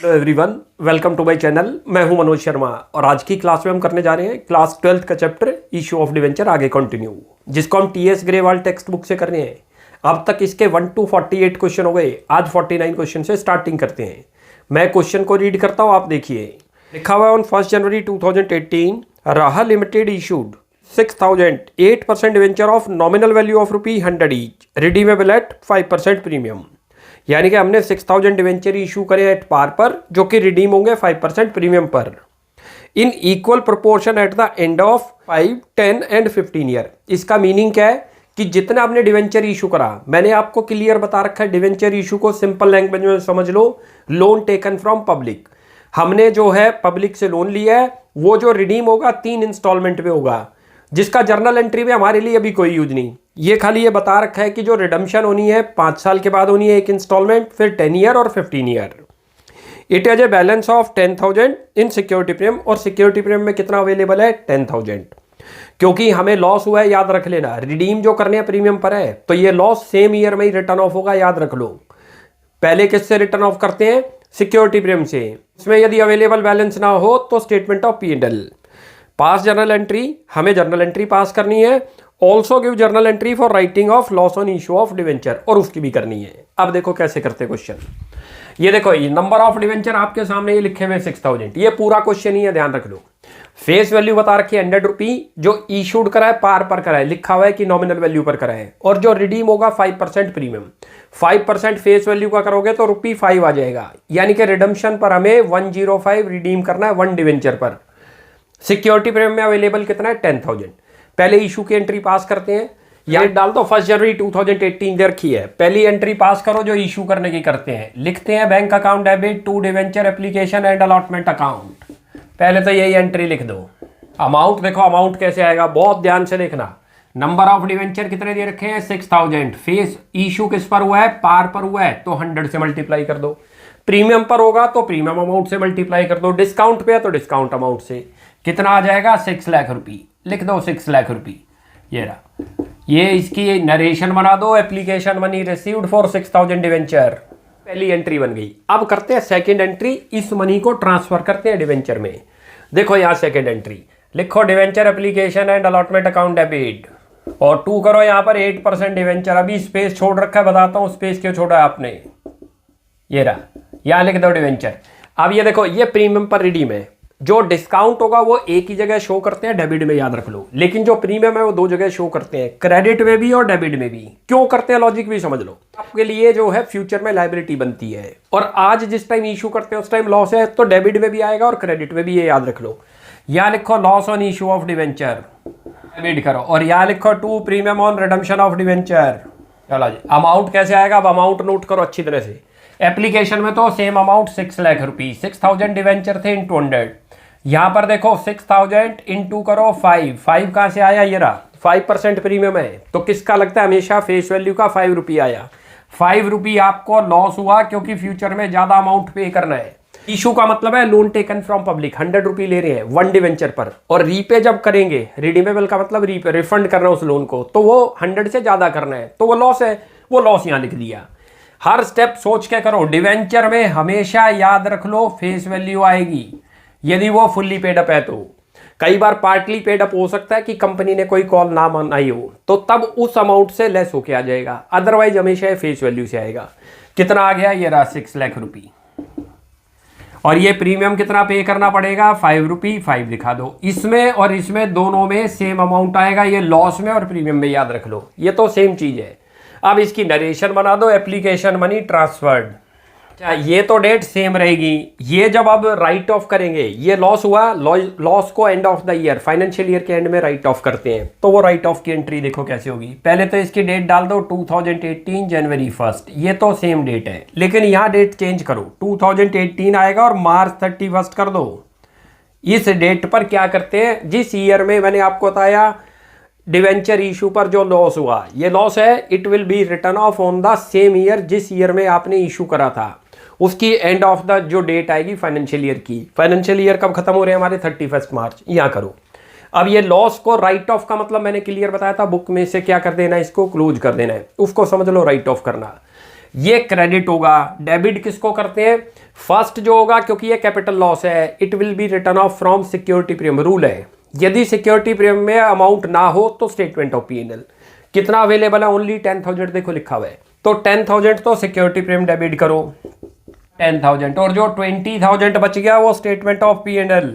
Hello everyone, welcome to my channel. मैं हूं मनोज शर्मा और आज की क्लास में हम करने जा रहे हैं क्लास 12th का चैप्टर इशू ऑफ डिवेंचर आगे कंटिन्यू, जिसको हम टीएस ग्रेवाल टेक्स्ट बुक से कर रहे हैं। अब तक इसके 1 to 48 क्वेश्चन हो गए। आज 49 क्वेश्चन से स्टार्टिंग करते हैं। मैं क्वेश्चन को रीड करता हूँ, आप देखिए। लिखा हुआ है ऑन 1 जनवरी 2018 राहा limited issued 6,000 8% debenture of nominal value of ₹100 each redeemable eight 5% premium. यानी कि हमने 6,000 डिवेंचर इशू करे एट पार पर, जो कि रिडीम होंगे 5% प्रीमियम पर, in equal proportion at the end of 5, 10 and 15 year. इसका मीनिंग क्या है कि जितना आपने डिवेंचर इशू करा, मैंने आपको क्लियर बता रखा है डिवेंचर इशू को सिंपल लैंग्वेज में समझ लो, लोन टेकन फ्रॉम पब्लिक। हमने जो है पब्लिक से लोन लिया है, वो जो रिडीम होगा 3 इंस्टॉलमेंट में होगा, जिसका जर्नल एंट्री में हमारे लिए अभी कोई यूज नहीं। ये खाली ये बता रखा है कि जो रिडम्पशन होनी है 5 साल के बाद होनी है एक इंस्टॉलमेंट, फिर 10 ईयर और 15 year. It is a balance of 10,000 in security premium, और सिक्योरिटी प्रीमियम में कितना अवेलेबल है 10,000। क्योंकि हमें लॉस हुआ है, याद रख लेना, रिडीम जो करने हैं प्रीमियम पर है, तो ये लॉस सेम ईयर में ही रिटर्न ऑफ होगा, याद रख लो। पहले किससे रिटर्न ऑफ करते हैं? सिक्योरिटी प्रीमियम से। इसमें यदि अवेलेबल बैलेंस ना हो तो statement of P&L। Pass journal entry, हमें जर्नल एंट्री पास करनी है। Also give journal entry for writing off loss on issue of debenture, और उसकी भी करनी है। अब देखो कैसे करते क्वेश्चन। ये देखो, ये नंबर ऑफ डिवेंचर आपके सामने ये लिखे हुए 6,000, ये पूरा क्वेश्चन ही है, ध्यान रख लो। फेस वैल्यू बता रखी है ₹100, जो इशूड करा है पार पर करा है, लिखा हुआ है कि नॉमिनल वैल्यू पर करा है, और जो रिडीम होगा 5% प्रीमियम। 5% फेस वैल्यू का करोगे तो ₹5 आ जाएगा, यानी कि रिडम्पशन पर हमें 105 रिडीम करना है 1 डिवेंचर पर। सिक्योरिटी प्रीमियम में अवेलेबल कितना है 10,000। पहले इशू की एंट्री पास करते हैं, यहाँ डाल दो 1 जनवरी 2018 दे रखी है। पहली एंट्री पास करो जो इशू करने की करते हैं। लिखते हैं bank account debit to debenture application and allotment account. पहले तो यही एंट्री लिख दो। अमाउंट देखो, अमाउंट कैसे आएगा, बहुत ध्यान से देखना। नंबर ऑफ डिवेंचर कितने दे रखे हैं 6,000। फेस इशू किस पर हुआ है? पार पर हुआ है, तो 100 से मल्टीप्लाई कर दो। प्रीमियम पर होगा तो प्रीमियम अमाउंट से मल्टीप्लाई कर दो। डिस्काउंट पे है तो डिस्काउंट अमाउंट से। कितना आ जाएगा? 6 लाख रुपये। लिख दो 6 लाख रुपये। ये रहा, ये इसकी नरेशन बना दो। Application money received for 6,000 debenture, पहली एंट्री बन गई। अब करते हैं सेकंड एंट्री, इस मनी को ट्रांसफर करते हैं डिवेंचर में। देखो यहाँ सेकंड एंट्री लिखो, debenture application and allotment account debit, और 2 करो यहाँ पर 8% डिवेंचर। अभी स्पेस छोड़ रखा है, बताता हूँ स्पेस क्यों छोड़ा है आपने। ये रहा, यहाँ लिख दो डिवेंचर। अब ये देखो, ये प्रीमियम पर रिडीम है। जो डिस्काउंट होगा वो एक ही जगह शो करते हैं, डेबिट में, याद रख लो। लेकिन जो प्रीमियम है वो 2 जगह शो करते हैं, क्रेडिट में भी और डेबिट में भी। क्यों करते हैं लॉजिक भी समझ लो। आपके लिए जो है फ्यूचर में लायबिलिटी बनती है, और आज जिस टाइम इशू करते हैं उस टाइम लॉस है, तो डेबिट में भी आएगा और क्रेडिट में भी, ये याद रख लो। यहाँ लिखो loss on issue of debenture, debit करो, और यहाँ लिखो 2 premium on redemption of debenture. चलो जी, अमाउंट कैसे आएगा? अब अमाउंट नोट करो अच्छी तरह से। एप्लीकेशन में तो सेम अमाउंट 6 लाख रुपये, 6,000 डिवेंचर थे इंटू 100। यहाँ पर देखो 6,000 इंटू करो 5 कहाँ से आया? ये रहा, 5% प्रीमियम है, तो किसका लगता है? हमेशा फेस वैल्यू का 5 रुपये आया। 5 रुपये आपको लॉस हुआ, क्योंकि फ्यूचर में ज्यादा अमाउंट पे करना है। इशू का मतलब है लोन टेकन फ्रॉम पब्लिक, 100 रुपये ले रहे हैं 1 डिवेंचर पर, और रीपे जब करेंगे, रिडीमेबल का मतलब रीपे, रिफंड करना उस लोन को, तो वो 100 से ज्यादा करना है, तो वो लॉस है। वो लॉस यहाँ लिख दिया। हर स्टेप सोच के करो। डिवेंचर में हमेशा याद रख लो फेस वैल्यू आएगी, यदि वो फुल्ली पेड अप है तो। कई बार पार्टली पेड अप हो सकता है कि कंपनी ने कोई कॉल ना मनाई हो, तो तब उस अमाउंट से लेस होके आ जाएगा, अदरवाइज हमेशा फेस वैल्यू से आएगा। कितना आ गया? ये रहा 6 लाख रुपये। और ये प्रीमियम कितना पे करना पड़ेगा? 5 रुपये, 5 दिखा दो। इसमें और इसमें दोनों में सेम अमाउंट आएगा, ये लॉस में और प्रीमियम में, याद रख लो, ये तो सेम चीज है। अब इसकी नरेशन बना दो, एप्लीकेशन मनी ट्रांसफर्ड। अच्छा, ये तो डेट सेम रहेगी। ये जब अब राइट ऑफ करेंगे, ये लॉस हुआ, लॉस को end of the year, financial year के एंड में राइट ऑफ करते हैं, तो वो राइट ऑफ की एंट्री देखो कैसे होगी। पहले तो इसकी डेट डाल दो 2018 जनवरी 1, ये तो सेम डेट है, लेकिन यहाँ डेट चेंज करो, 2018 आएगा और मार्च 31 कर दो। इस डेट पर क्या करते हैं? जिस ईयर में मैंने आपको बताया डिवेंचर इशू पर जो लॉस हुआ, ये लॉस है, it will be return of on the same year जिस ईयर में आपने इशू करा था। उसकी एंड ऑफ द जो डेट आएगी फाइनेंशियल ईयर की। फाइनेंशियल ईयर कब खत्म हो रहे हैं हमारे? 31 मार्च। यहाँ करो। अब ये लॉस को राइट ऑफ का मतलब मैंने क्लियर बताया था, बुक में से क्या कर देना है, इसको क्लोज कर देना है, उसको समझ लो राइट ऑफ करना। ये क्रेडिट होगा। डेबिट किसको करते हैं? फर्स्ट जो होगा, क्योंकि ये कैपिटल लॉस है, it will be return of from security premium. Rule है, यदि सिक्योरिटी प्रीमियम में अमाउंट ना हो तो स्टेटमेंट ऑफ P&L। कितना अवेलेबल है? ओनली 10,000 देखो लिखा हुआ है, तो 10,000 तो सिक्योरिटी प्रीमियम डेबिट करो 10,000, और जो 20,000 बच गया वो स्टेटमेंट ऑफ P&L,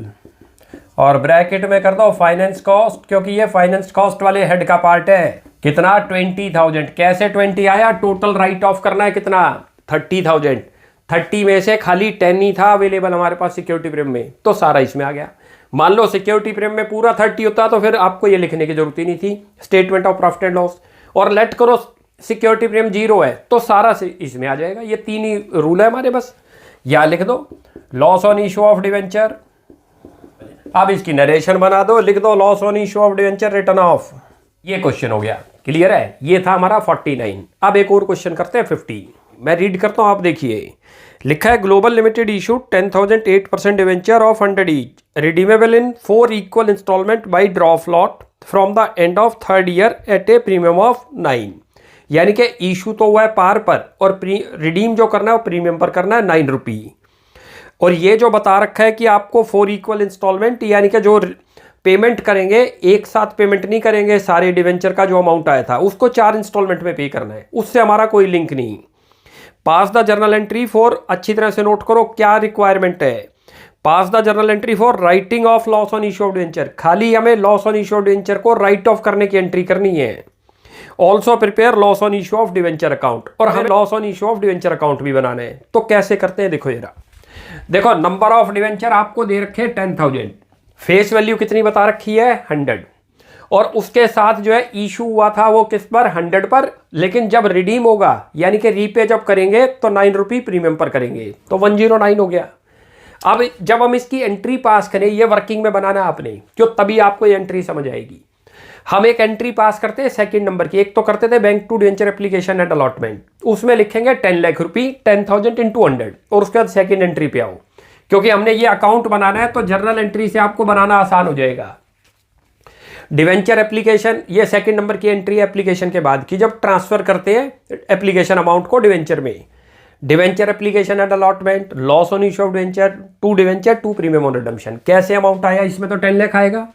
और ब्रैकेट में कर दो फाइनेंस कॉस्ट, क्योंकि ये फाइनेंस कॉस्ट वाले हेड का पार्ट है। कितना? 20,000। कैसे 20 आया? टोटल राइट ऑफ करना है कितना? 30,000। 30 में से खाली 10 ही था अवेलेबल हमारे पास सिक्योरिटी प्रीमियम में, तो सारा इसमें आ गया। मान लो सिक्योरिटी प्रीमियम में पूरा 30 होता तो फिर आपको ये लिखने की जरूरत ही नहीं थी, statement of profit and loss. और लेट करो सिक्योरिटी प्रीमियम 0 है तो सारा इसमें आ जाएगा। ये 3 ही रूल है हमारे बस। या लिख दो loss on issue of debenture, अब इसकी नरेशन बना दो, लिख दो loss on issue of debenture return of. ये क्वेश्चन हो गया, क्लियर है? ये था हमारा 49। अब एक और क्वेश्चन करते हैं 50। मैं रीड करता हूं, आप देखिए। लिखा है global limited issue 10,000 8% debenture of 100 each, redeemable in 4 equal instalment by draw of lot from the end of 3rd year at a premium of 9। यानी कि इशू तो हुआ है पार पर, और रिडीम जो करना है वो प्रीमियम पर करना है 9 रुपये। और ये जो बता रखा है कि आपको 4 इक्वल इंस्टॉलमेंट, यानी कि जो पेमेंट करेंगे एक साथ पेमेंट नहीं करेंगे, सारे डिवेंचर का जो अमाउंट आया था उसको 4 इंस्टॉलमेंट में पे करना है, उससे हमारा कोई लिंक नहीं। Pass the journal entry for, अच्छी तरह से नोट करो क्या रिक्वायरमेंट है। Pass the journal entry for writing off loss on issue of debenture, खाली हमें loss on issue of debenture को राइट ऑफ करने की एंट्री करनी है। Also prepare loss on issue of debenture account, और हमें loss on issue of debenture account भी बनाना है। तो कैसे करते हैं? देखो जरा, देखो नंबर ऑफ डिवेंचर आपको दे रखे 10,000, फेस वैल्यू कितनी बता रखी है? 100, और उसके साथ जो है इशू हुआ था वो किस पर? 100 पर। लेकिन जब रिडीम होगा यानी कि रीपे जब करेंगे तो 9 रुपये प्रीमियम पर करेंगे, तो 109 हो गया। अब जब हम इसकी एंट्री पास करें, ये वर्किंग में बनाना आपने, क्यों? तभी आपको ये एंट्री समझ आएगी। हम एक एंट्री पास करते हैं सेकंड नंबर की, एक तो करते थे bank to debenture application and allotment, उसमें लिखेंगे 10 लाख रुपये 10,000 × 100, और उसके बाद सेकंड एंट्री पे आओ, क्योंकि हमने ये अकाउंट बनाना है तो जर्नल एंट्री से आपको बनाना आसान हो जाएगा। डिवेंचर एप्लीकेशन, ये सेकंड नंबर की एंट्री एप्लीकेशन के बाद की, जब ट्रांसफर करते हैं एप्लीकेशन अमाउंट को डिवेंचर में। Debenture application and allotment, loss on issue of debenture to premium on redemption. कैसे अमाउंट आया? इसमें तो 10 लाख आएगा।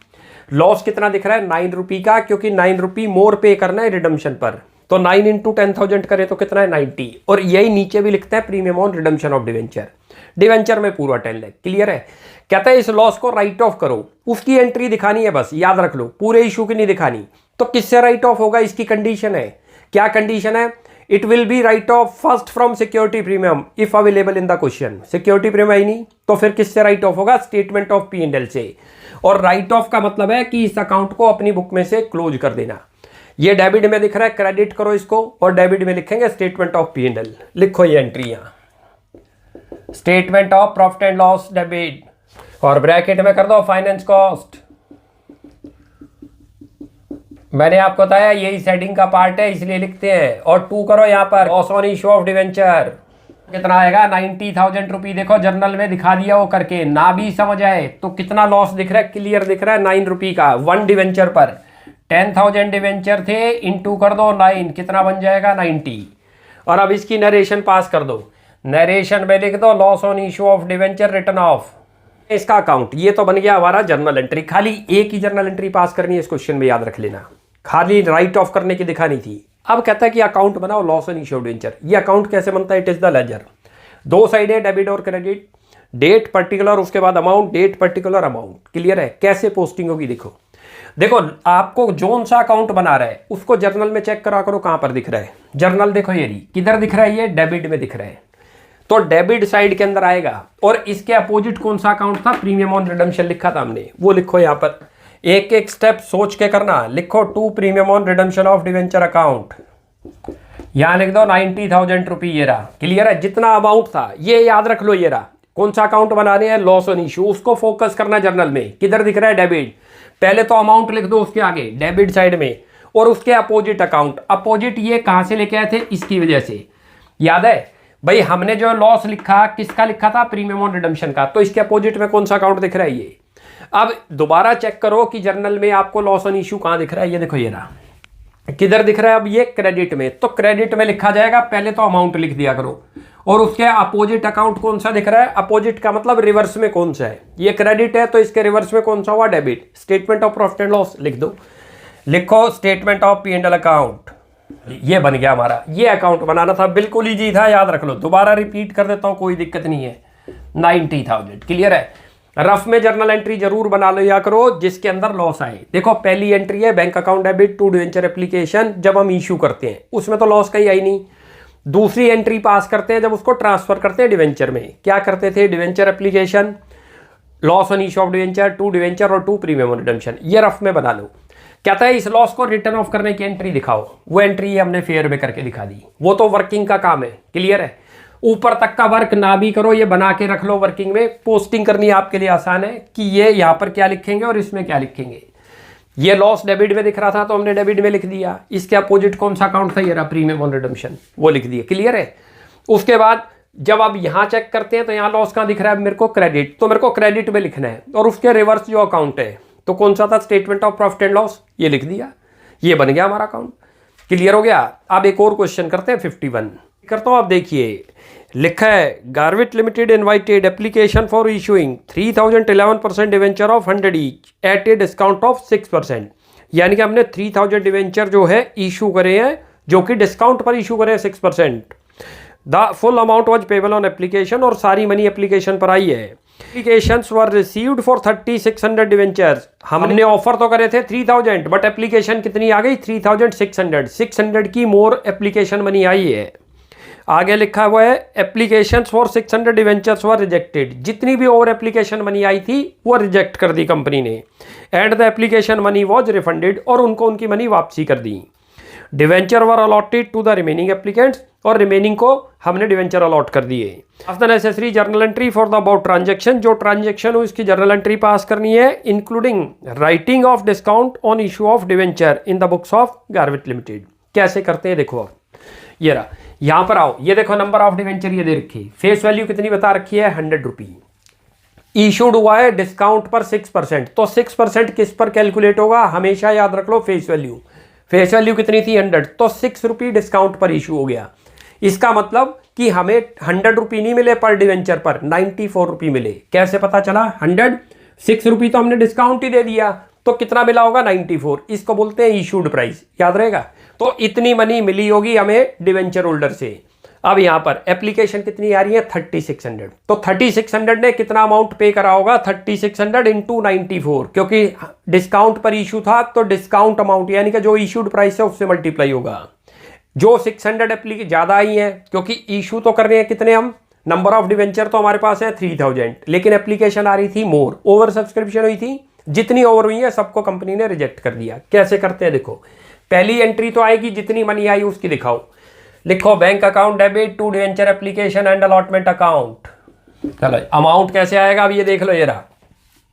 लॉस कितना दिख रहा है? 9 रुपये का, क्योंकि 9 रुपये मोर पे करना है रिडम्पशन पर, तो 9 × 10,000 करें तो कितना है? 90। और यही नीचे भी लिखता है premium on redemption of debenture. Debenture में पूरा 10 लाख, क्लियर है? कहता है इस लॉस को राइट ऑफ करो, उसकी एंट्री दिखानी है बस, याद रख लो, पूरे इशू की नहीं दिखानी। तो किससे राइट ऑफ होगा? इसकी कंडीशन है, क्या कंडीशन है? It will be right of first from security premium if available in the question. Security premium है ही नहीं, तो फिर किससे राइट ऑफ होगा? स्टेटमेंट ऑफ P&L से। और राइट ऑफ का मतलब है कि इस अकाउंट को अपनी बुक में से क्लोज कर देना। ये डेबिट में दिख रहा है, क्रेडिट करो इसको, और डेबिट में लिखेंगे स्टेटमेंट ऑफ P&L। लिखो ये एंट्री यहां, statement of profit and loss debit, और ब्रैकेट में कर दो फाइनेंस कॉस्ट। मैंने आपको बताया यही सेटिंग का पार्ट है, इसलिए लिखते हैं। और 2 करो यहाँ पर loss on issue of debenture, कितना आएगा? 90,000 रुपये। देखो जर्नल में दिखा दिया वो करके, ना भी समझ आए तो कितना लॉस दिख रहा है? क्लियर दिख रहा है 9 रुपये का 1 डिवेंचर पर। 10,000 डिवेंचर थे, इंटू कर दो 9, कितना बन जाएगा? 90। और अब इसकी नरेशन पास कर दो, नरेशन में लिख दो loss on issue of debenture return of इसका अकाउंट। ये तो बन गया हमारा जर्नल एंट्री। खाली एक ही जर्नल एंट्री पास करनी है इस क्वेश्चन में, याद रख लेना, खाली राइट ऑफ करने की दिखानी थी। अब कहता है कि अकाउंट बनाओ loss on issue of debenture. ये अकाउंट कैसे बनता है? It is the ledger, 2 side है, डेबिट और क्रेडिट, डेट पर्टिकुलर उसके बाद amount, date particular amount. Clear है? कैसे पोस्टिंग होगी देखो। देखो आपको जोन सा अकाउंट बना रहा है उसको जर्नल में चेक करा करो कहां पर दिख रहा है। जर्नल देखो ये किधर दिख रहा है? ये डेबिट में दिख रहा है, तो डेबिट साइड के अंदर आएगा। और इसके अपोजिट कौन सा अकाउंट था? प्रीमियम ऑन रिडम्पशन लिखा था हमने, वो लिखो यहां पर। एक एक स्टेप सोच के करना। लिखो to premium on redemption of debenture account, यहां लिख दो 90,000 रुपये। ये रहा, क्लियर है? जितना अमाउंट था ये याद रख लो। ये रहा, कौन सा अकाउंट बना रहे हैं? Loss on issue. उसको फोकस करना जर्नल में, किधर दिख रहा है? डेबिट। पहले तो अमाउंट लिख दो उसके आगे डेबिट साइड में, और उसके अपोजिट अकाउंट। अपोजिट ये कहां से लेके आए थे? इसकी वजह से, याद है भाई? हमने जो लॉस लिखा किसका लिखा था? प्रीमियम ऑन रिडम्पशन का। तो इसके अपोजिट में कौन सा अकाउंट दिख रहा है? ये। अब दोबारा चेक करो कि जर्नल में आपको लॉस ऑन इशू कहां दिख रहा है। ये देखो ये रहा, किधर दिख रहा है अब ये क्रेडिट में, तो क्रेडिट में लिखा जाएगा, पहले तो अमाउंट लिख दिया करो और उसके अपोजिट अकाउंट कौन सा दिख रहा है, अपोजिट का मतलब रिवर्स में कौन सा है, ये क्रेडिट है तो इसके रिवर्स में कौन सा हुआ, debit. Statement of profit and loss लिख दो, लिखो statement of P and L account, ये बन गया हमारा। ये अकाउंट बनाना था, बिल्कुल ईजी था, याद रख लो, दोबारा रिपीट कर देता हूं, कोई दिक्कत नहीं है। 90,000 क्लियर है। रफ में जर्नल एंट्री जरूर बना लो या करो जिसके अंदर लॉस आए। देखो पहली एंट्री है bank account debit to debenture application, जब हम इश्यू करते हैं उसमें तो लॉस कहीं आई नहीं। दूसरी एंट्री पास करते हैं जब उसको ट्रांसफर करते हैं डिवेंचर में, क्या करते थे, debenture application, loss on issue of debenture, to debenture और टू प्रीमियम ऑन रिडेम्पशन, ये रफ में बना लो। कहता है इस लॉस को रिटर्न ऑफ करने की एंट्री दिखाओ, वो एंट्री हमने फेयर में करके दिखा दी, वो तो वर्किंग का काम है, क्लियर है। ऊपर तक का वर्क ना भी करो, ये बना के रख लो वर्किंग में, पोस्टिंग करनी आपके लिए आसान है कि ये यहाँ पर क्या लिखेंगे और इसमें क्या लिखेंगे। ये लॉस डेबिट में दिख रहा था तो हमने डेबिट में लिख दिया, इसके अपोजिट कौन सा अकाउंट था, ये रहा प्रीमियम ऑन रिडेम्पशन, वो लिख दिया, क्लियर है। उसके बाद जब आप यहाँ चेक करते हैं तो यहाँ लॉस कहाँ दिख रहा है मेरे को, क्रेडिट, तो मेरे को क्रेडिट में लिखना है और उसके रिवर्स जो अकाउंट है तो कौन सा था, statement of profit and loss, ये लिख दिया, ये बन गया हमारा अकाउंट, क्लियर हो गया। अब एक और क्वेश्चन करते हैं 51 करता हूँ। आप देखिए लिखा है Garvit limited invited application for issuing 3011% debenture of 100 each at a discount of 6%, यानी कि हमने 3000 डिवेंचर जो है इशू करे हैं जो कि डिस्काउंट पर इशू करे हैं 6%। The full amount was payable on application, और सारी मनी एप्लीकेशन पर आई है। Applications were received for 3600 debentures, हमने ऑफर तो करे थे 3000 बट एप्लीकेशन कितनी आ गई 3600, 600 की मोर एप्लीकेशन मनी आई है। आगे लिखा हुआ है applications for 600 debentures were rejected, जितनी भी ओवर एप्लीकेशन मनी आई थी वो रिजेक्ट कर दी कंपनी ने। And the application money was refunded, और उनको उनकी मनी वापसी कर दी। Debenture were allotted to the remaining applicants, और रिमेनिंग को हमने डिवेंचर अलॉट कर दिए। After necessary journal entry for the about transaction, जो ट्रांजेक्शन हो इसकी जर्नल एंट्री पास करनी है, including writing off discount on issue of debenture in the books of Garvit limited. कैसे करते हैं देखो, ये रहा, यहां पर आओ, ये देखो नंबर ऑफ डिवेंचर ये दे रखी, फेस वैल्यू कितनी बता रखी है 100 रुपी, इशूड हुआ है डिस्काउंट पर 6%, तो 6% किस पर कैलकुलेट होगा, हमेशा याद रख लो फेस वैल्यू, फेस वैल्यू कितनी थी 100, तो 6 रुपी डिस्काउंट पर इशू हो गया। इसका मतलब कि हमें 100 रुपी नहीं मिले पर डिवेंचर पर, 94 रुपी मिले। कैसे पता चला 100, 6 रुपी तो हमने डिस्काउंट ही दे दिया, तो कितना मिला होगा 94, इसको बोलते हैं इशूड प्राइस, याद रहेगा। तो इतनी मनी मिली होगी हमें डिवेंचर होल्डर से। अब यहां पर एप्लीकेशन कितनी आ रही है 3600, तो 3600 ने कितना अमाउंट पे करा होगा 3600 इंटू 94, क्योंकि डिस्काउंट पर इशू था तो डिस्काउंट अमाउंट यानी कि जो इशूड प्राइस है उससे मल्टीप्लाई होगा। जो 600 एप्लीकेशन ज्यादा आई है क्योंकि इशू तो कर रहे हैं कितने हम, नंबर ऑफ डिवेंचर तो हमारे पास है 3000, लेकिन एप्लीकेशन आ रही थी मोर, ओवर सब्सक्रिप्शन हुई थी, जितनी ओवर हुई है सबको कंपनी ने रिजेक्ट कर दिया। कैसे करते हैं देखो, पहली एंट्री तो आएगी जितनी मनी आई उसकी दिखाओ, लिखो bank account debit to debenture application and allotment account. चलो अमाउंट कैसे आएगा अब ये देख लो, ये रहा,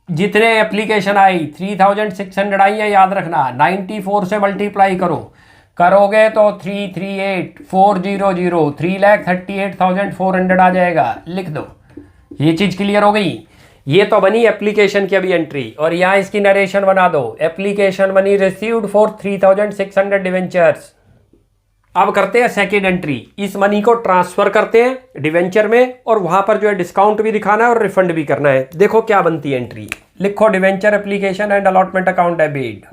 जितने एप्लीकेशन आई 3600 आई है, याद रखना 94 से मल्टीप्लाई करोगे तो 338400 3,38,400 आ जाएगा, लिख दो। ये चीज क्लियर हो गई। ये तो बनी एप्लीकेशन की अभी एंट्री, और यहाँ इसकी नरेशन बना दो, application money received for 3600 debentures. अब करते हैं सेकेंड एंट्री, इस मनी को ट्रांसफर करते हैं डिवेंचर में, और वहां पर जो है डिस्काउंट भी दिखाना है और रिफंड भी करना है। देखो क्या बनती है एंट्री, लिखो debenture application and allotment account debit,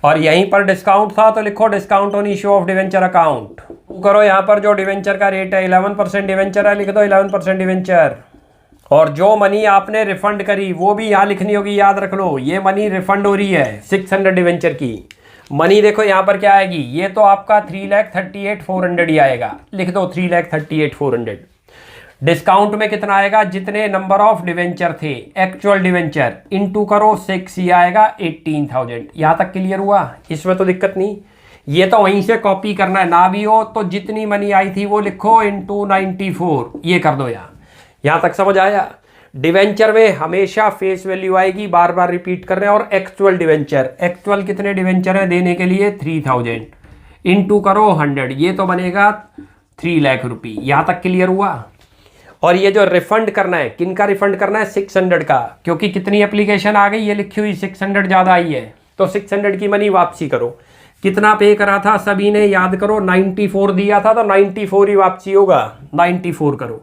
और यहीं पर डिस्काउंट था तो लिखो discount on issue of debenture account. करो यहाँ पर जो डिवेंचर का रेट है 11% डिवेंचर है, लिख दो 11% डिवेंचर, और जो मनी आपने रिफंड करी वो भी यहाँ लिखनी होगी, याद रख लो। ये मनी रिफंड हो रही है 600 डिवेंचर की मनी, देखो यहाँ पर क्या आएगी, ये तो आपका 3,38,400 ही आएगा, लिख दो 3,38,400। डिस्काउंट में कितना आएगा, जितने नंबर ऑफ डिवेंचर थे एक्चुअल डिवेंचर इंटू करो 6, ये आएगा 18,000। यहाँ तक क्लियर हुआ, इसमें तो दिक्कत नहीं। ये तो वहीं से कॉपी करना है, ना भी हो तो जितनी मनी आई थी वो लिखो इंटू 94, ये कर दो। यहाँ तक समझ आया। डिवेंचर में हमेशा फेस वैल्यू आएगी, बार बार रिपीट कर रहे हैं, और एक्चुअल डिवेंचर, एक्चुअल कितने डिवेंचर है देने के लिए 3000 इंटू करो 100, ये तो बनेगा 3 लाख रुपये। यहाँ तक क्लियर हुआ। और ये जो रिफंड करना है, किनका रिफंड करना है 600 का, क्योंकि कितनी एप्लीकेशन आ गई ये लिखी हुई 600 ज़्यादा आई है, तो 600 की मनी वापसी करो। कितना पे करा था सभी ने याद करो, 94 दिया था तो 94 ही वापसी होगा, 94 करो।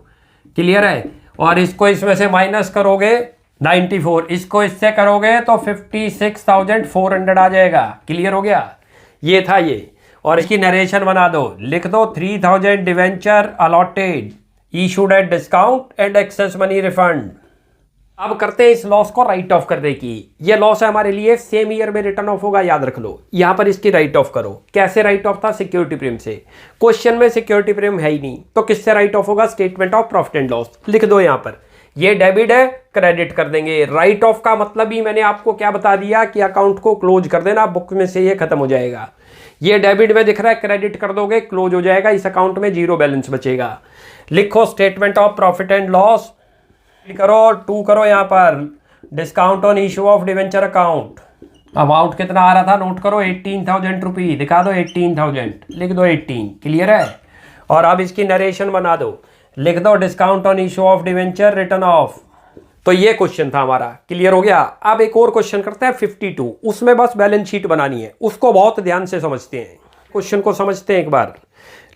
क्लियर है? और इसको इसमें से माइनस करोगे 94, इसको इससे करोगे तो 56,400 आ जाएगा। क्लियर हो गया? ये था ये। और इसकी नरेशन बना दो, लिख दो 3000 debenture allotted issued at discount and excess money refund. अब करते हैं इस लॉस को राइट ऑफ करने की। ये लॉस है हमारे लिए, सेम ईयर में रिटर्न ऑफ होगा, याद रख लो। यहां पर इसकी राइट ऑफ करो। कैसे राइट ऑफ था? सिक्योरिटी प्रीमियम से। क्वेश्चन में सिक्योरिटी प्रीमियम है ही नहीं, तो किससे राइट ऑफ होगा? Statement of profit and loss. लिख दो यहां पर, ये डेबिट है, क्रेडिट कर देंगे। राइट ऑफ का मतलब ही मैंने आपको क्या बता दिया कि अकाउंट को क्लोज कर देना, बुक में से ये खत्म हो जाएगा। ये डेबिट में दिख रहा है, क्रेडिट कर दोगे, क्लोज हो जाएगा, इस अकाउंट में जीरो बैलेंस बचेगा। लिखो statement of profit and loss, करो 2 करो यहां पर discount on issue of debenture account. Amount कितना आ रहा था नोट करो, 18,000 रुपी। दिखा दो 18,000, लिख दो 18। क्लियर है? और अब इसकी नरेशन बना दो, लिख दो discount on issue of debenture return of. तो ये क्वेश्चन था हमारा। क्लियर हो गया? अब एक और क्वेश्चन करते हैं 52, उसमें बस बैलेंस शीट बनानी है, उसको बहुत ध्यान से समझते हैं। क्वेश्चन को समझते हैं एक बार।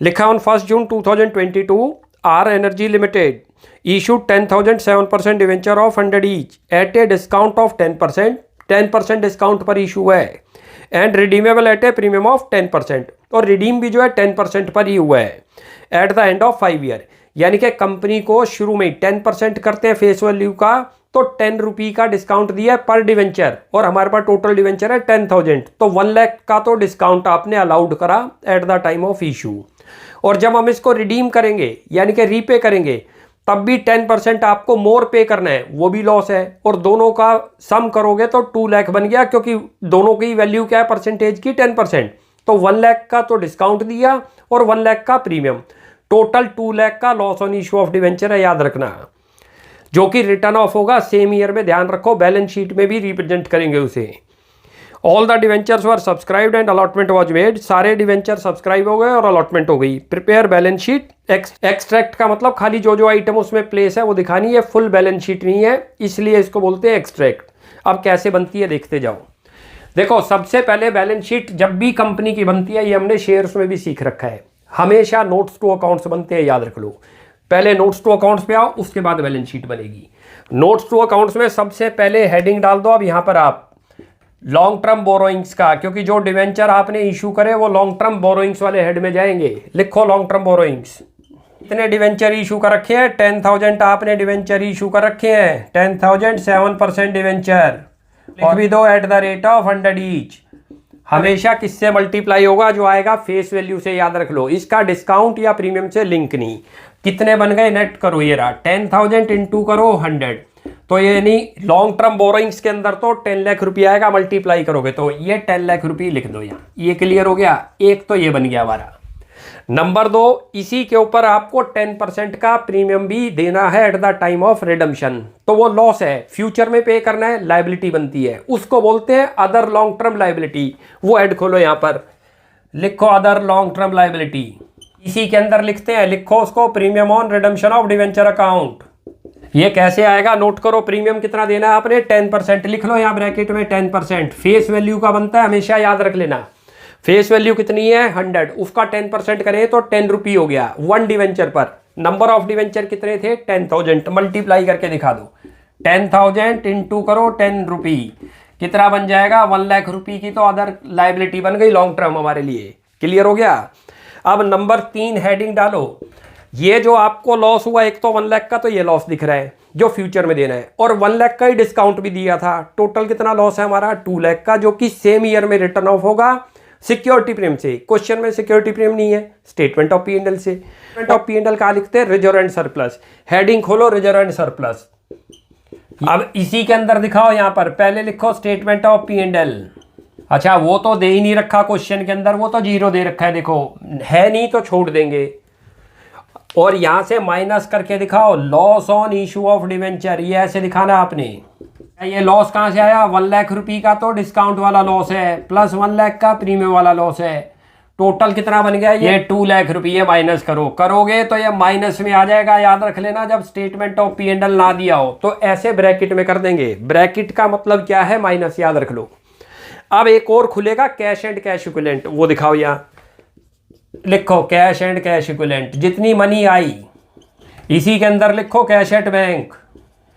लिखा on 1 June 2022 R energy limited issued 10,000 7% debenture of 100 each at a discount of 10% discount पर इशू है and redeemable at a premium of 10%, और रिडीम भी जो है 10% पर ही हुआ है at the end of 5 year. यानी कि कंपनी को शुरू में 10% करते हैं फेस वैल्यू का, तो 10 रुपी का डिस्काउंट दिया है पर डिवेंचर, और हमारे पास टोटल डिवेंचर है 10,000, तो 1 लाख का तो डिस्काउंट आपने अलाउड करा at the time of issue. और जब हम इसको रिडीम करेंगे यानी कि रीपे करेंगे, तब भी 10% आपको मोर पे करना है, वो भी लॉस है। और दोनों का सम करोगे तो 2 लाख बन गया, क्योंकि दोनों की वैल्यू क्या है परसेंटेज की? 10%। तो 1 लाख का तो डिस्काउंट दिया और 1 लाख का प्रीमियम, टोटल 2 लाख का loss on issue of debenture है, याद रखना, जो कि रिटर्न ऑफ होगा सेम ईयर में। ध्यान रखो, बैलेंस शीट में भी रिप्रेजेंट करेंगे उसे। All the debentures were subscribed and allotment was made. सारे डिवेंचर सब्सक्राइब हो गए और अलॉटमेंट हो गई। Prepare balance sheet. एक्सट्रैक्ट का मतलब खाली जो जो आइटम उसमें प्लेस है वो दिखानी है, फुल बैलेंस शीट नहीं है, इसलिए इसको बोलते हैं एक्सट्रैक्ट। अब कैसे बनती है देखते जाओ। देखो, सबसे पहले बैलेंस शीट जब भी कंपनी की बनती है, ये हमने शेयर्स में भी सीख रखा है, हमेशा नोट्स टू अकाउंट्स बनते हैं, याद रख लो। पहले नोट्स टू अकाउंट्स पे आओ, उसके बाद बैलेंस शीट बनेगी। नोट्स टू अकाउंट्स में सबसे पहले हेडिंग डाल दो अब यहाँ पर आप लॉन्ग टर्म बोरोइंग्स का, क्योंकि जो डिवेंचर आपने इशू करे वो लॉन्ग टर्म बोरोइंग्स वाले हेड में जाएंगे। लिखो लॉन्ग टर्म बोरोइंग्स। इतने डिवेंचर इशू कर रखे हैं, 10,000 आपने डिवेंचर इशू कर रखे हैं, 10,000 7% डिवेंचर, लिख भी दो at the rate of 100 each. हमेशा किससे मल्टीप्लाई होगा? जो आएगा फेस वैल्यू से, याद रख लो, इसका डिस्काउंट या प्रीमियम से लिंक नहीं। कितने बन गए? नेट करो, ये रहा 10,000 इंटू करो 100, तो ये नहीं लॉन्ग टर्म बोरोइंग्स के अंदर तो 10 लाख रुपया आएगा, मल्टीप्लाई करोगे तो ये 10 लाख रुपये लिख दो यहाँ। ये क्लियर हो गया? एक तो ये बन गया हमारा। नंबर 2, इसी के ऊपर आपको 10% का प्रीमियम भी देना है at the time of redemption, तो वो लॉस है, फ्यूचर में पे करना है, लाइबिलिटी बनती है, उसको बोलते हैं अदर लॉन्ग टर्म लाइबिलिटी। वो ऐड खोलो यहाँ पर, लिखो अदर लॉन्ग टर्म लाइबिलिटी। इसी के अंदर लिखते हैं, लिखो उसको premium on redemption of debenture account. ये कैसे आएगा? नोट करो, प्रीमियम कितना देना है आपने? 10%। लिख लो यहाँ ब्रैकेट में 10%। फेस वैल्यू का बनता है, हमेशा याद रख लेना। फेस वैल्यू कितनी है? 100, उसका 10% करें तो 10 रुपी हो गया 1 डिवेंचर पर। नंबर ऑफ डिवेंचर कितने थे? 10,000। मल्टीप्लाई करके दिखा दो, 10,000 इंटू करो 10 रुपी, कितना बन जाएगा? 1 लाख रुपी की तो अदर लाइबिलिटी बन गई लॉन्ग टर्म हमारे लिए। क्लियर हो गया? अब नंबर 3 हेडिंग डालो। ये जो आपको लॉस हुआ, एक तो 1 लाख का तो ये लॉस दिख रहा है जो फ्यूचर में देना है, और 1 लाख का ही डिस्काउंट भी दिया था। टोटल कितना लॉस है हमारा? 2 लाख का, जो कि सेम ईयर में रिटर्न ऑफ होगा सिक्योरिटी प्रीमियम से। क्वेश्चन में सिक्योरिटी प्रीमियम नहीं है, स्टेटमेंट ऑफ P&L से। स्टेटमेंट ऑफ P&L कहाँ लिखते हैं? Reserve and surplus. हेडिंग खोलो रिजर्व एंड सरप्लस। अब इसी के अंदर दिखाओ यहाँ पर, पहले लिखो स्टेटमेंट ऑफ P&L। अच्छा, वो तो दे ही नहीं रखा क्वेश्चन के अंदर, वो तो 0 दे रखा है, देखो है नहीं तो छोड़ देंगे। और यहां से माइनस करके दिखाओ loss on issue of debenture, ये ऐसे दिखाना आपने। ये लॉस कहां से आया? 1 लाख रुपी का तो डिस्काउंट वाला लॉस है, प्लस 1 लाख का प्रीमियम वाला लॉस है। टोटल कितना बन गया? ये 2 लाख रुपये माइनस करोगे तो ये माइनस में आ जाएगा, याद रख लेना। जब स्टेटमेंट ऑफ P&L ना दिया हो तो ऐसे ब्रैकेट में कर देंगे। ब्रैकेट का मतलब क्या है? माइनस, याद रख लो। अब एक और खुलेगा कैश एंड कैश इक्विवेलेंट, वो दिखाओ यहाँ लिखो कैश एंड कैश इक्विवेलेंट, जितनी मनी आई इसी के अंदर लिखो कैश एट बैंक।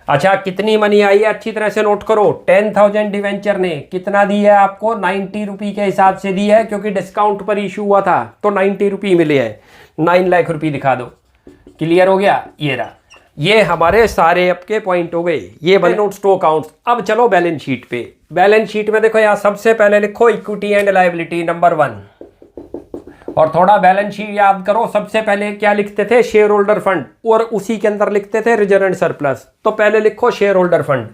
अच्छा कितनी मनी आई है अच्छी तरह से नोट करो। 10,000 डिवेंचर ने कितना दी है आपको, 90 रुपये के हिसाब से दी है, क्योंकि डिस्काउंट पर इशू हुआ था तो 90 रुपये मिले हैं। 9 लाख रुपये दिखा दो। क्लियर हो गया? ये रहा, ये हमारे सारे आपके पॉइंट हो गए। ये बने नोट स्टॉक अकाउंट्स। अब चलो बैलेंस शीट पे। बैलेंस शीट में देखो यहाँ सबसे पहले लिखो इक्विटी एंड लायबिलिटी नंबर 1। और थोड़ा बैलेंस शीट याद करो, सबसे पहले क्या लिखते थे, शेयर होल्डर फंड, और उसी के अंदर लिखते थे रिजर्व एंड सरप्लस। तो पहले लिखो शेयर होल्डर फंड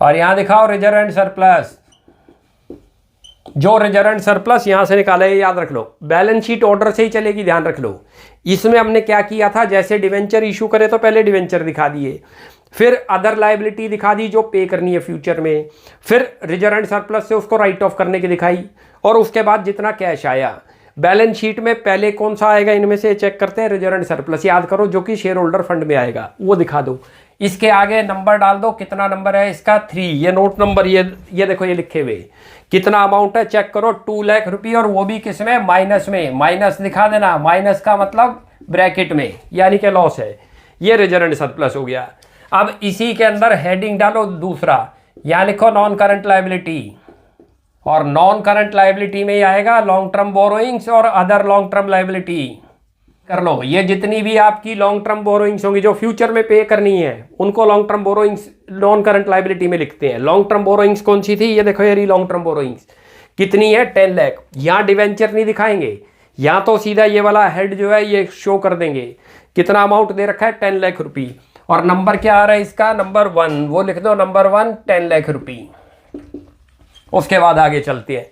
और यहां दिखाओ रिजर्व एंड सरप्लस। जो रिजर्व एंड सरप्लस यहां से निकाला है याद रख लो। बैलेंस शीट ऑर्डर से ही चलेगी, ध्यान रख लो। इसमें हमने क्या किया था, जैसे डिवेंचर इशू करे तो पहले डिवेंचर दिखा दिए, फिर अदर लायबिलिटी दिखा दी जो पे करनी है फ्यूचर में, फिर रिजर्व एंड सरप्लस से उसको राइट ऑफ करने की दिखाई, और उसके बाद जितना कैश आया। बैलेंस शीट में पहले कौन सा आएगा इनमें से चेक करते हैं, रिजर्व एंड सरप्लस याद करो, जो कि शेयर होल्डर फंड में आएगा, वो दिखा दो। इसके आगे नंबर डाल दो, कितना नंबर है इसका 3, ये नोट नंबर, ये देखो ये लिखे हुए, कितना अमाउंट है चेक करो 2 लाख रुपये, और वो भी किसमें, माइनस में। माइनस दिखा देना, माइनस का मतलब ब्रैकेट में, यानी कि लॉस है। ये रिजर्व एंड सरप्लस हो गया। अब इसी के अंदर हेडिंग डालो दूसरा, यहाँ लिखो नॉन करंट लायबिलिटी, और नॉन करंट लायबिलिटी में ही आएगा लॉन्ग टर्म बोरोइंग्स और अदर लॉन्ग टर्म लायबिलिटी। कर लो, ये जितनी भी आपकी लॉन्ग टर्म बोरोइंग्स होंगी जो फ्यूचर में पे करनी है, उनको long term borrowings non current liability में लिखते हैं। लॉन्ग टर्म बोरोइंग्स कौन सी थी, ये देखो ये लॉन्ग टर्म बोरोइंग्स कितनी है, 10 लाख। यहाँ डिवेंचर नहीं दिखाएंगे, यहाँ तो सीधा ये वाला हेड जो है ये शो कर देंगे, कितना अमाउंट दे रखा है 10 लाख रुपये, और नंबर क्या आ रहा है इसका, नंबर 1, वो लिख दो नंबर 1, 10 लाख रुपये। उसके बाद आगे चलते हैं,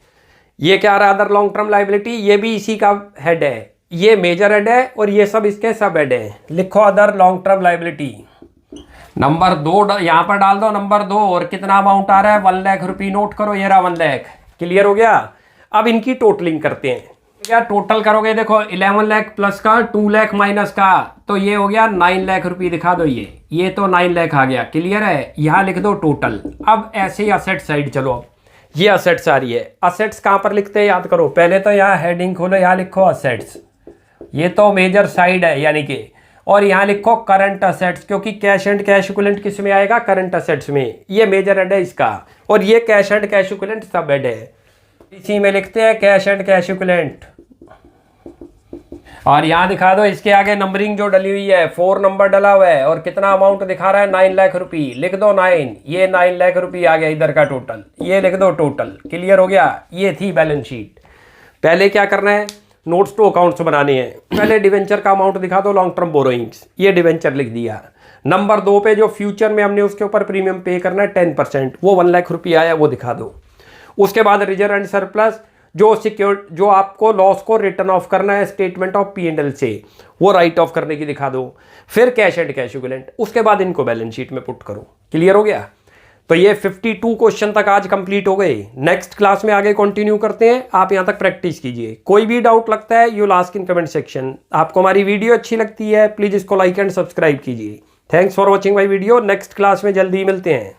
ये क्या आ रहा है अदर लॉन्ग टर्म लायबिलिटी, ये भी इसी का हेड है, ये मेजर हेड है और ये सब इसके सब हेड है। लिखो other long term liability number 2, यहाँ पर डाल दो नंबर 2, और कितना अमाउंट आ रहा है 1 लाख रुपये, नोट करो ये रहा 1 लाख। क्लियर हो गया? अब इनकी टोटलिंग करते हैं। क्या टोटल करोगे, देखो 11 लाख प्लस का 2 लाख माइनस का, तो ये हो गया 9 लाख रुपये। दिखा दो ये तो 9 लाख आ गया। क्लियर है? यहाँ लिख दो टोटल। अब ऐसे ही असेट साइड चलो, ये असेट्स आ रही है। असेट्स कहाँ पर लिखते हैं याद करो, पहले तो यहाँ हेडिंग खोलो, यहाँ लिखो असेट्स, ये तो मेजर साइड है यानी कि, और यहाँ लिखो करंट असेट्स, क्योंकि कैश एंड कैश इक्विवेलेंट किस में आएगा, करंट असेट्स में। ये मेजर हेड है इसका, और ये कैश एंड कैश इक्विवेलेंट सब हेड है। इसी में लिखते हैं कैश एंड कैश इक्विवेलेंट, और यहाँ दिखा दो इसके आगे नंबरिंग जो डली हुई है, 4 नंबर डला हुआ है, और कितना अमाउंट दिखा रहा है 9 लाख रुपये। लिख दो 9, ये 9 लाख रुपये आ गया इधर का टोटल, ये लिख दो टोटल। क्लियर हो गया? ये थी बैलेंस शीट। पहले क्या करना है, नोट्स टू अकाउंट्स बनाने हैं। पहले डिवेंचर का अमाउंट दिखा दो, लॉन्ग टर्म बोरोइंग्स, ये डिवेंचर लिख दिया। नंबर 2 पे जो फ्यूचर में हमने उसके ऊपर प्रीमियम पे करना है 10%, वो 1 लाख रुपये आया, वो दिखा दो। उसके बाद रिजर्व एंड सरप्लस, जो सिक्योर जो आपको लॉस को रिटर्न ऑफ करना है स्टेटमेंट ऑफ P&L से, वो राइट ऑफ करने की दिखा दो। फिर कैश एंड कैश इक्विवेलेंट, उसके बाद इनको बैलेंस शीट में पुट करो। क्लियर हो गया? तो ये 52 क्वेश्चन तक आज कंप्लीट हो गए। नेक्स्ट क्लास में आगे कंटिन्यू करते हैं, आप यहां तक प्रैक्टिस कीजिए। कोई भी डाउट लगता है you ask in comment section. आपको हमारी वीडियो अच्छी लगती है प्लीज इसको लाइक एंड सब्सक्राइब कीजिए। Thanks for watching my video. Next class में जल्दी मिलते हैं।